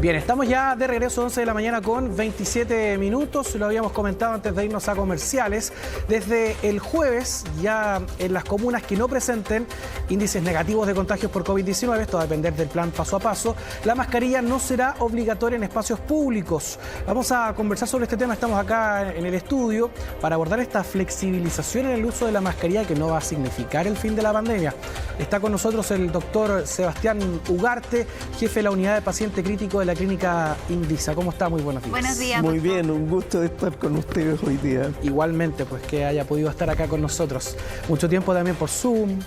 Bien, estamos ya de regreso, 11 de la mañana con 27 minutos. Lo habíamos comentado antes de irnos a comerciales. Desde el jueves, ya en las comunas que no presenten índices negativos de contagios por COVID-19, esto va a depender del plan paso a paso, la mascarilla no será obligatoria en espacios públicos. Vamos a conversar sobre este tema. Estamos acá en el estudio para abordar esta flexibilización en el uso de la mascarilla que no va a significar el fin de la pandemia. Está con nosotros el doctor Sebastián Ugarte, jefe de la unidad de paciente crítico de la clínica Indisa. ¿Cómo está? Muy buenos días. Buenos días. Muy bien, un gusto de estar con ustedes hoy día. Igualmente, pues que haya podido estar acá con nosotros. Mucho tiempo también por Zoom,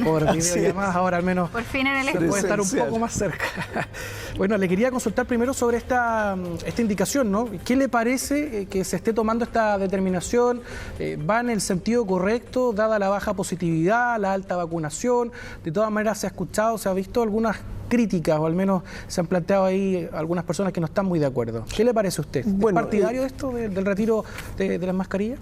por videollamadas, ahora al menos por fin en el se puede estar un poco más cerca. Bueno, le quería consultar primero sobre esta indicación, ¿no? ¿Qué le parece que se esté tomando esta determinación? ¿Va en el sentido correcto, dada la baja positividad, la alta vacunación? De todas maneras, se ha escuchado, se ha visto algunas críticas, o al menos se han planteado ahí algunas personas que no están muy de acuerdo. ¿Qué le parece a usted? ¿Es partidario de esto, del retiro de las mascarillas?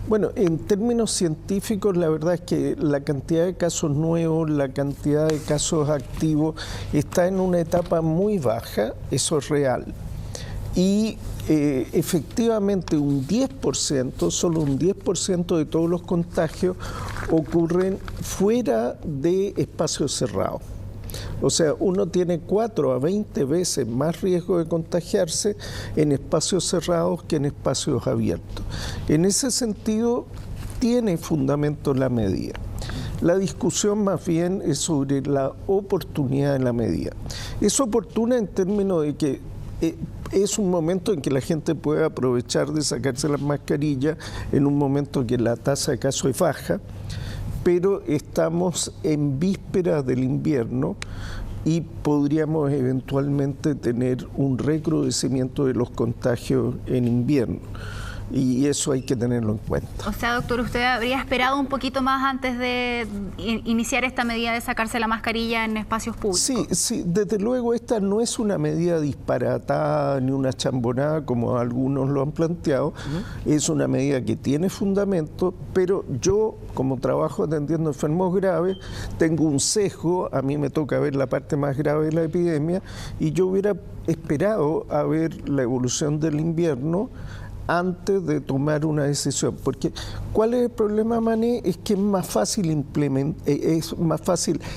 Bueno, en términos científicos, la verdad es que la cantidad de casos nuevos, la cantidad de casos activos está en una etapa muy baja, eso es real. Y efectivamente un 10%, solo un 10% de todos los contagios ocurren fuera de espacios cerrados. O sea, uno tiene 4 a 20 veces más riesgo de contagiarse en espacios cerrados que en espacios abiertos. En ese sentido, tiene fundamento la medida. La discusión más bien es sobre la oportunidad de la medida. Es oportuna en términos de que es un momento en que la gente puede aprovechar de sacarse las mascarillas en un momento que la tasa de casos es baja, pero estamos en vísperas del invierno y podríamos eventualmente tener un recrudecimiento de los contagios en invierno. Y eso hay que tenerlo en cuenta. O sea, doctor, ¿usted habría esperado un poquito más antes de iniciar esta medida de sacarse la mascarilla en espacios públicos? Sí, desde luego esta no es una medida disparatada ni una chambonada como algunos lo han planteado. Es una medida que tiene fundamento, pero yo, como trabajo atendiendo enfermos graves, tengo un sesgo, a mí me toca ver la parte más grave de la epidemia y yo hubiera esperado a ver la evolución del invierno antes de tomar una decisión. Porque, ¿cuál es el problema, Mané? Es que es más fácil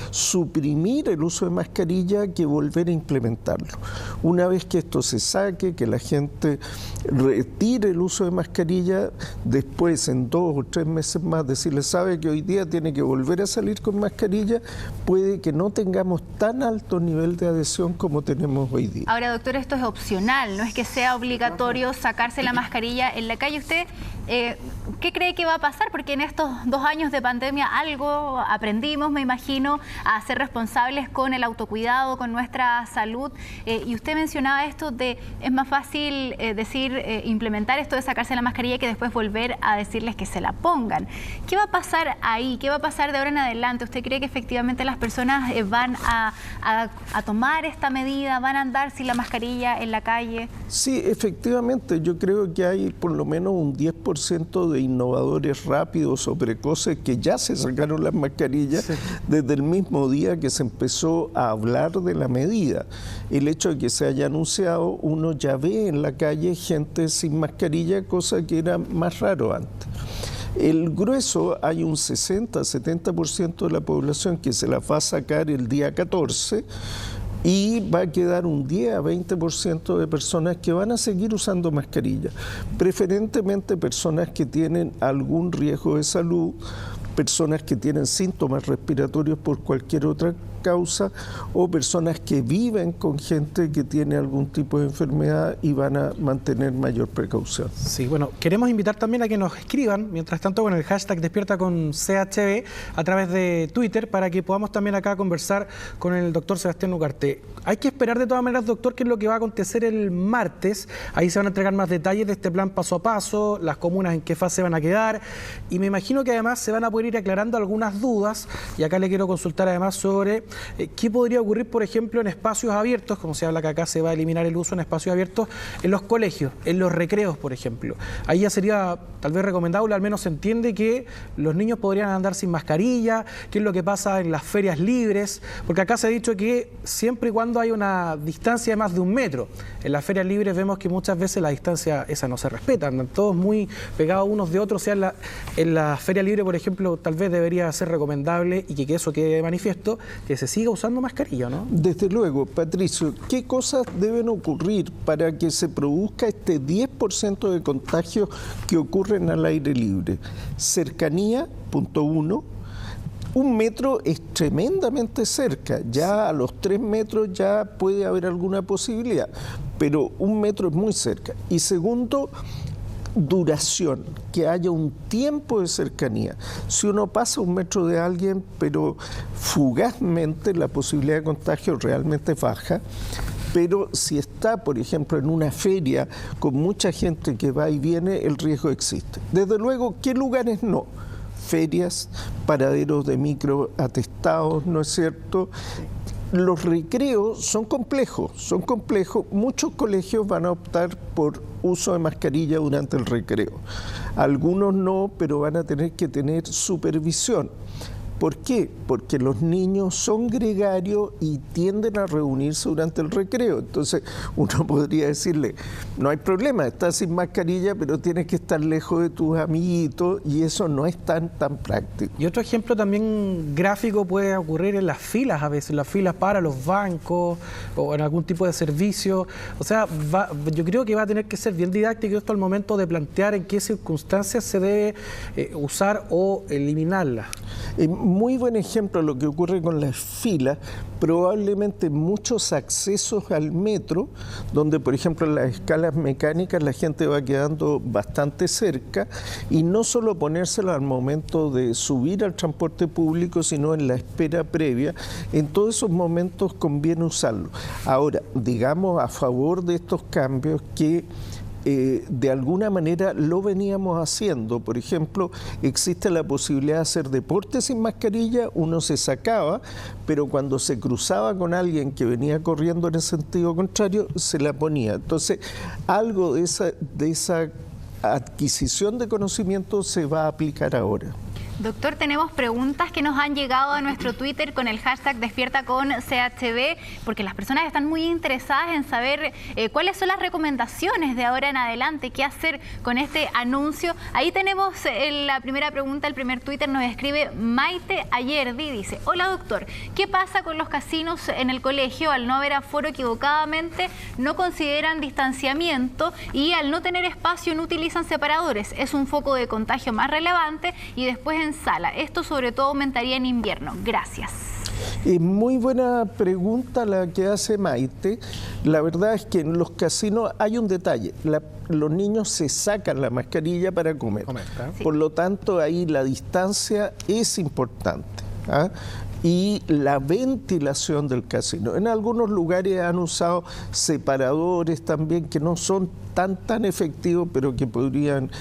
suprimir el uso de mascarilla que volver a implementarlo. Una vez que esto se saque, que la gente retire el uso de mascarilla, después en 2 o 3 meses más decirle, sabe que hoy día tiene que volver a salir con mascarilla, puede que no tengamos tan alto nivel de adhesión como tenemos hoy día. Ahora, doctor, esto es opcional, no es que sea obligatorio sacarse la mascarilla en la calle. ¿Usted qué cree que va a pasar? Porque en estos 2 años de pandemia algo aprendimos, me imagino, a ser responsables con el autocuidado, con nuestra salud. Y usted mencionaba esto de, es más fácil implementar esto de sacarse la mascarilla que después volver a decirles que se la pongan. ¿Qué va a pasar ahí? ¿Qué va a pasar de ahora en adelante? ¿Usted cree que efectivamente las personas van a tomar esta medida, van a andar sin la mascarilla en la calle? Sí, efectivamente, yo creo que hay por lo menos un 10% de innovadores rápidos o precoces que ya se sacaron las mascarillas desde el mismo día que se empezó a hablar de la medida. El hecho de que se haya anunciado, uno ya ve en la calle gente sin mascarilla, cosa que era más raro antes. El grueso, hay un 60-70% de la población que se la va a sacar el día 14, y va a quedar un 10 a 20% de personas que van a seguir usando mascarilla, preferentemente personas que tienen algún riesgo de salud, personas que tienen síntomas respiratorios por cualquier otra causa o personas que viven con gente que tiene algún tipo de enfermedad y van a mantener mayor precaución. Sí, bueno, queremos invitar también a que nos escriban, mientras tanto, con el hashtag Despierta con CHB a través de Twitter para que podamos también acá conversar con el doctor Sebastián Ugarte. Hay que esperar de todas maneras, doctor, qué es lo que va a acontecer el martes. Ahí se van a entregar más detalles de este plan paso a paso, las comunas en qué fase van a quedar y me imagino que además se van a poder poder ir aclarando algunas dudas, y acá le quiero consultar además sobre qué podría ocurrir, por ejemplo, en espacios abiertos, como se habla que acá se va a eliminar el uso en espacios abiertos, en los colegios, en los recreos, por ejemplo. Ahí ya sería tal vez recomendable, al menos se entiende que los niños podrían andar sin mascarilla, qué es lo que pasa en las ferias libres, porque acá se ha dicho que siempre y cuando hay una distancia de más de 1 metro. En las ferias libres vemos que muchas veces la distancia esa no se respeta, andan todos muy pegados unos de otros. O sea, en la feria libre, por ejemplo, tal vez debería ser recomendable, y que eso quede de manifiesto, que se siga usando mascarilla, ¿no? Desde luego, Patricio, ¿qué cosas deben ocurrir para que se produzca este 10% de contagios que ocurren al aire libre? Cercanía, punto 1. 1 metro es tremendamente cerca, ya a los 3 metros ya puede haber alguna posibilidad, pero 1 metro es muy cerca. Y segundo, duración, que haya un tiempo de cercanía. Si uno pasa 1 metro de alguien, pero fugazmente, la posibilidad de contagio realmente es baja. Pero si está, por ejemplo, en una feria con mucha gente que va y viene, el riesgo existe. Desde luego, ¿qué lugares no? Ferias, paraderos de micro atestados, ¿no es cierto? Los recreos son complejos. Muchos colegios van a optar por uso de mascarilla durante el recreo. Algunos no, pero van a tener que tener supervisión. ¿Por qué? Porque los niños son gregarios y tienden a reunirse durante el recreo. Entonces, uno podría decirle, no hay problema, estás sin mascarilla, pero tienes que estar lejos de tus amiguitos, y eso no es tan práctico. Y otro ejemplo también gráfico puede ocurrir en las filas, a veces, las filas para los bancos o en algún tipo de servicio. O sea, yo creo que va a tener que ser bien didáctico esto al momento de plantear en qué circunstancias se debe usar o eliminarla. Muy buen ejemplo lo que ocurre con las filas, probablemente muchos accesos al metro, donde por ejemplo en las escalas mecánicas la gente va quedando bastante cerca, y no solo ponérselo al momento de subir al transporte público, sino en la espera previa. En todos esos momentos conviene usarlo. Ahora, digamos a favor de estos cambios que de alguna manera lo veníamos haciendo. Por ejemplo, existe la posibilidad de hacer deporte sin mascarilla, uno se sacaba, pero cuando se cruzaba con alguien que venía corriendo en el sentido contrario, se la ponía. Entonces, algo de esa adquisición de conocimiento se va a aplicar ahora. Doctor, tenemos preguntas que nos han llegado a nuestro Twitter con el hashtag DespiertaConCHB, porque las personas están muy interesadas en saber cuáles son las recomendaciones de ahora en adelante, qué hacer con este anuncio. Ahí tenemos la primera pregunta, el primer Twitter nos escribe Maite Ayerdi, dice: hola doctor, ¿qué pasa con los casinos en el colegio? Al no haber aforo equivocadamente, no consideran distanciamiento y al no tener espacio no utilizan separadores. Es un foco de contagio más relevante y después en sala. Esto sobre todo aumentaría en invierno. Gracias. Muy buena pregunta la que hace Maite. La verdad es que en los casinos hay un detalle. Los niños se sacan la mascarilla para comer. Sí. Por lo tanto, ahí la distancia es importante. Y la ventilación del casino. En algunos lugares han usado separadores también que no son tan efectivos, pero que podrían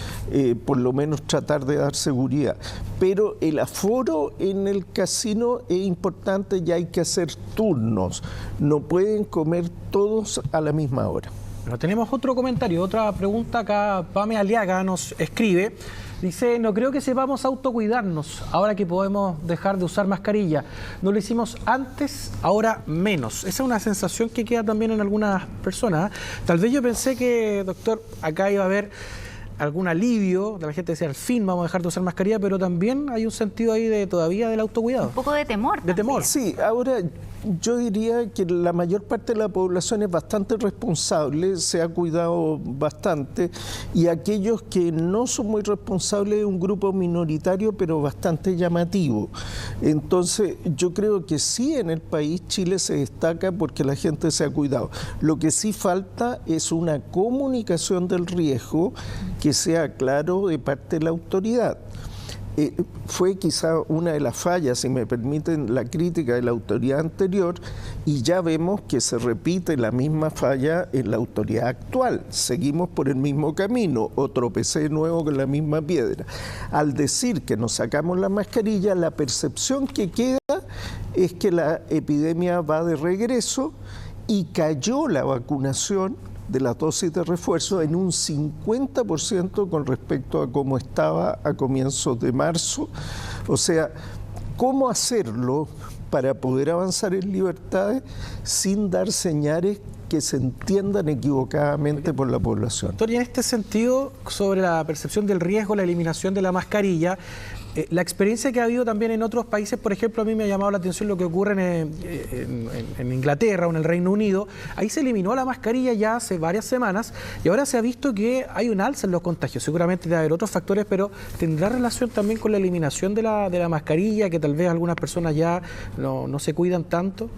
por lo menos tratar de dar seguridad. Pero el aforo en el casino es importante y hay que hacer turnos. No pueden comer todos a la misma hora. Pero tenemos otro comentario, otra pregunta acá. Pame Aliaga nos escribe. Dice, no creo que sepamos autocuidarnos ahora que podemos dejar de usar mascarilla. No lo hicimos antes, ahora menos. Esa es una sensación que queda también en algunas personas. Tal vez yo pensé que, doctor, acá iba a haber algún alivio, de la gente decía, al fin vamos a dejar de usar mascarilla, pero también hay un sentido ahí todavía del autocuidado. Un poco de temor. De temor. Sí, ahora yo diría que la mayor parte de la población es bastante responsable, se ha cuidado bastante, y aquellos que no son muy responsables es un grupo minoritario, pero bastante llamativo. Entonces, yo creo que sí, en el país Chile se destaca porque la gente se ha cuidado. Lo que sí falta es una comunicación del riesgo que sea claro de parte de la autoridad. fue quizá una de las fallas, si me permiten la crítica de la autoridad anterior, y ya vemos que se repite la misma falla en la autoridad actual. Seguimos por el mismo camino, o tropecé de nuevo con la misma piedra. Al decir que nos sacamos la mascarilla, la percepción que queda es que la epidemia va de regreso y cayó la vacunación de la dosis de refuerzo en un 50% con respecto a cómo estaba a comienzos de marzo. O sea, ¿cómo hacerlo para poder avanzar en libertades sin dar señales que se entiendan equivocadamente por la población? Doctor, y en este sentido, sobre la percepción del riesgo, la eliminación de la mascarilla, la experiencia que ha habido también en otros países, por ejemplo, a mí me ha llamado la atención lo que ocurre en Inglaterra o en el Reino Unido. Ahí se eliminó la mascarilla ya hace varias semanas y ahora se ha visto que hay un alza en los contagios. Seguramente debe haber otros factores, pero ¿tendrá relación también con la eliminación de la mascarilla, que tal vez algunas personas ya no se cuidan tanto?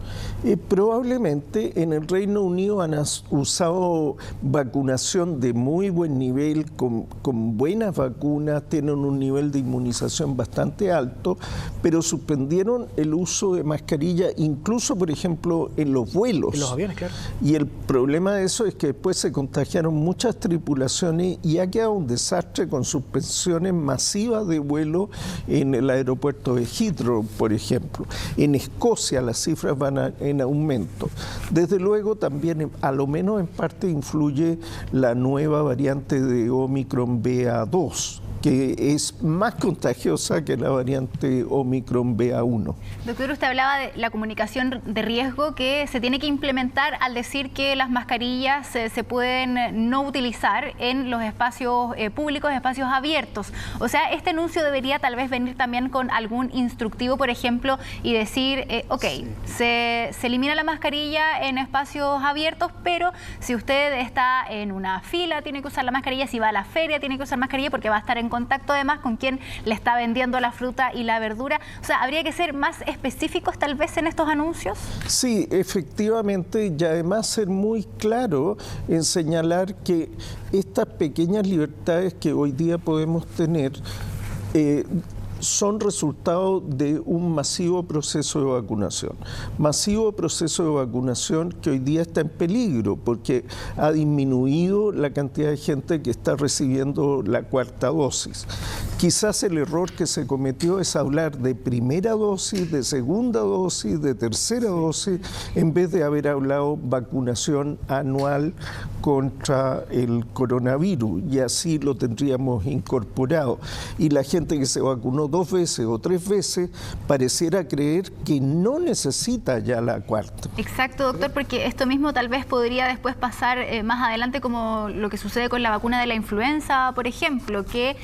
Probablemente en el Reino Unido han usado vacunación de muy buen nivel, con buenas vacunas, tienen un nivel de inmunización bastante alto, pero suspendieron el uso de mascarilla incluso, por ejemplo, en los vuelos. En los aviones, claro. Y el problema de eso es que después se contagiaron muchas tripulaciones y ha quedado un desastre con suspensiones masivas de vuelo en el aeropuerto de Heathrow, por ejemplo. En Escocia las cifras van en aumento. Desde luego también, a lo menos en parte, influye la nueva variante de Omicron BA2, que es más contagiosa que la variante Omicron BA1. Doctor, usted hablaba de la comunicación de riesgo que se tiene que implementar al decir que las mascarillas se pueden no utilizar en los espacios públicos, espacios abiertos. O sea, este anuncio debería tal vez venir también con algún instructivo, por ejemplo, y decir, se elimina la mascarilla en espacios abiertos, pero si usted está en una fila, tiene que usar la mascarilla. Si va a la feria, tiene que usar mascarilla porque va a estar en contacto además con quien le está vendiendo la fruta y la verdura. O sea, ¿habría que ser más específicos tal vez en estos anuncios? Sí, efectivamente, y además ser muy claro en señalar que estas pequeñas libertades que hoy día podemos tener son resultado de un masivo proceso de vacunación. Masivo proceso de vacunación que hoy día está en peligro porque ha disminuido la cantidad de gente que está recibiendo la cuarta dosis. Quizás el error que se cometió es hablar de primera dosis, de segunda dosis, de tercera dosis, en vez de haber hablado vacunación anual contra el coronavirus, y así lo tendríamos incorporado. Y la gente que se vacunó 2 veces o 3 veces pareciera creer que no necesita ya la cuarta. Exacto, doctor, porque esto mismo tal vez podría después pasar más adelante como lo que sucede con la vacuna de la influenza, por ejemplo, que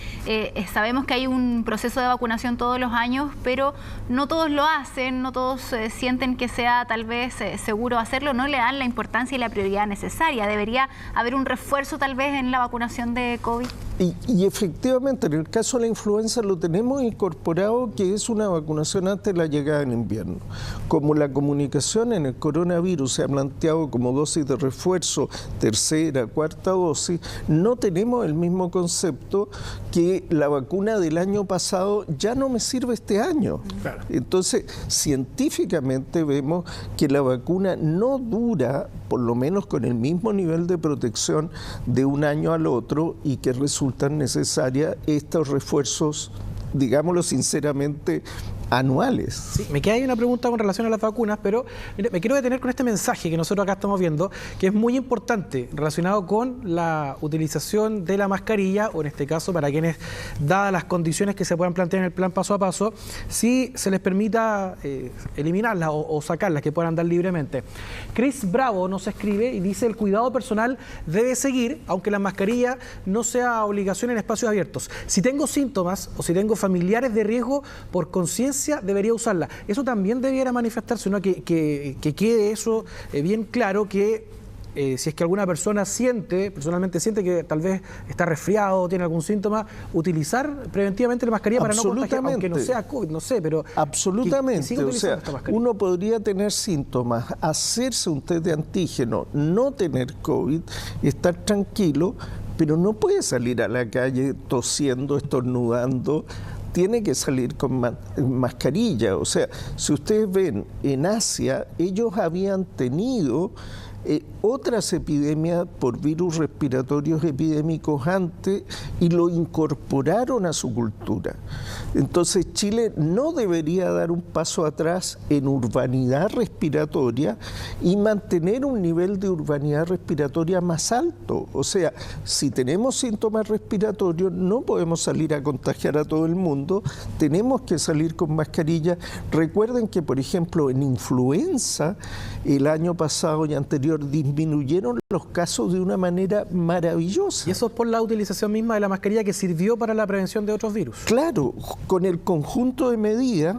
sabemos que hay un proceso de vacunación todos los años, pero no todos lo hacen, no todos sienten que sea tal vez seguro hacerlo, no le dan la importancia y la prioridad necesaria. ¿Debería haber un refuerzo tal vez en la vacunación de COVID? Y efectivamente, en el caso de la influenza lo tenemos incorporado, que es una vacunación antes de la llegada en invierno. Como la comunicación en el coronavirus se ha planteado como dosis de refuerzo, tercera, cuarta dosis, no tenemos el mismo concepto que la vacuna del año pasado ya no me sirve este año. Claro. Entonces, científicamente vemos que la vacuna no dura, por lo menos con el mismo nivel de protección, de un año al otro, y que resultan necesarias estos refuerzos, digámoslo sinceramente, anuales. Sí, me queda ahí una pregunta con relación a las vacunas, pero mire, me quiero detener con este mensaje que nosotros acá estamos viendo, que es muy importante, relacionado con la utilización de la mascarilla, o en este caso para quienes, dadas las condiciones que se puedan plantear en el plan paso a paso, si se les permita eliminarlas o sacarlas, que puedan andar libremente. Chris Bravo nos escribe y dice: el cuidado personal debe seguir, aunque la mascarilla no sea obligación en espacios abiertos. Si tengo síntomas o si tengo familiares de riesgo, por conciencia debería usarla. Eso también debiera manifestarse, ¿no? Que quede eso bien claro, que si es que alguna persona personalmente siente que tal vez está resfriado o tiene algún síntoma, utilizar preventivamente la mascarilla para no contagiar, aunque no sea COVID, no sé, pero... Absolutamente, o sea, uno podría tener síntomas, hacerse un test de antígeno, no tener COVID, estar tranquilo, pero no puede salir a la calle tosiendo, estornudando. tiene que salir con mascarilla. O sea, si ustedes ven, en Asia ellos habían tenido otras epidemias por virus respiratorios epidémicos antes y lo incorporaron a su cultura. Entonces Chile no debería dar un paso atrás en urbanidad respiratoria y mantener un nivel de urbanidad respiratoria más alto. O sea, si tenemos síntomas respiratorios no podemos salir a contagiar a todo el mundo, tenemos que salir con mascarilla. Recuerden que, por ejemplo, en influenza el año pasado y anterior disminuyeron los casos de una manera maravillosa. Y eso es por la utilización misma de la mascarilla que sirvió para la prevención de otros virus. Claro, con el conjunto de medidas,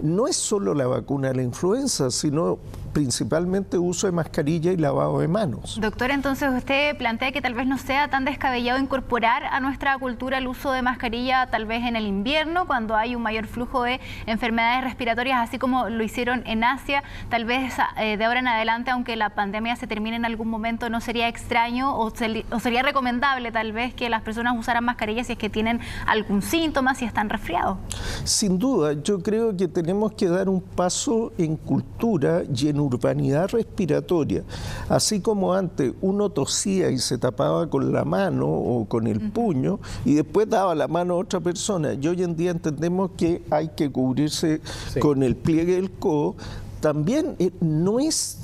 no es solo la vacuna de la influenza, sino principalmente uso de mascarilla y lavado de manos. Doctor, entonces usted plantea que tal vez no sea tan descabellado incorporar a nuestra cultura el uso de mascarilla tal vez en el invierno, cuando hay un mayor flujo de enfermedades respiratorias, así como lo hicieron en Asia. Tal vez de ahora en adelante, aunque la pandemia se termine en algún momento, no sería extraño o sería recomendable tal vez que las personas usaran mascarilla si es que tienen algún síntoma, si están resfriados. Sin duda, yo creo que tenemos que dar un paso en cultura y en urbanidad respiratoria. Así como antes uno tosía y se tapaba con la mano o con el puño y después daba la mano a otra persona, y hoy en día entendemos que hay que cubrirse con el pliegue del codo. También no es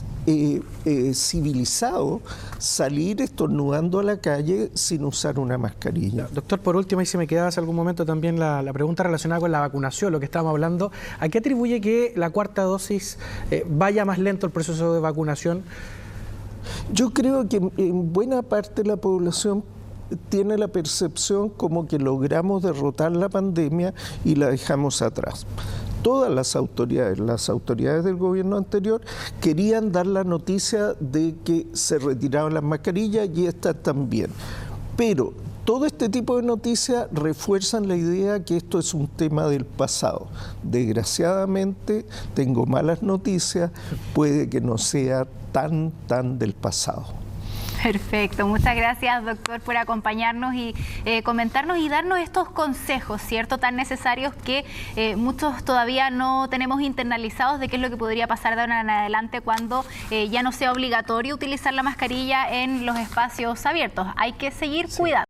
civilizado salir estornudando a la calle sin usar una mascarilla. Doctor, por último, y si me quedaba hace algún momento también la pregunta relacionada con la vacunación, lo que estábamos hablando, ¿a qué atribuye que la cuarta dosis vaya más lento el proceso de vacunación? Yo creo que en buena parte de la población tiene la percepción como que logramos derrotar la pandemia y la dejamos atrás. Todas las autoridades del gobierno anterior querían dar la noticia de que se retiraban las mascarillas y estas también. Pero todo este tipo de noticias refuerzan la idea que esto es un tema del pasado. Desgraciadamente, tengo malas noticias, puede que no sea tan del pasado. Perfecto, muchas gracias, doctor, por acompañarnos y comentarnos y darnos estos consejos, ¿cierto?, tan necesarios que muchos todavía no tenemos internalizados de qué es lo que podría pasar de ahora en adelante cuando ya no sea obligatorio utilizar la mascarilla en los espacios abiertos. Hay que seguir cuidando.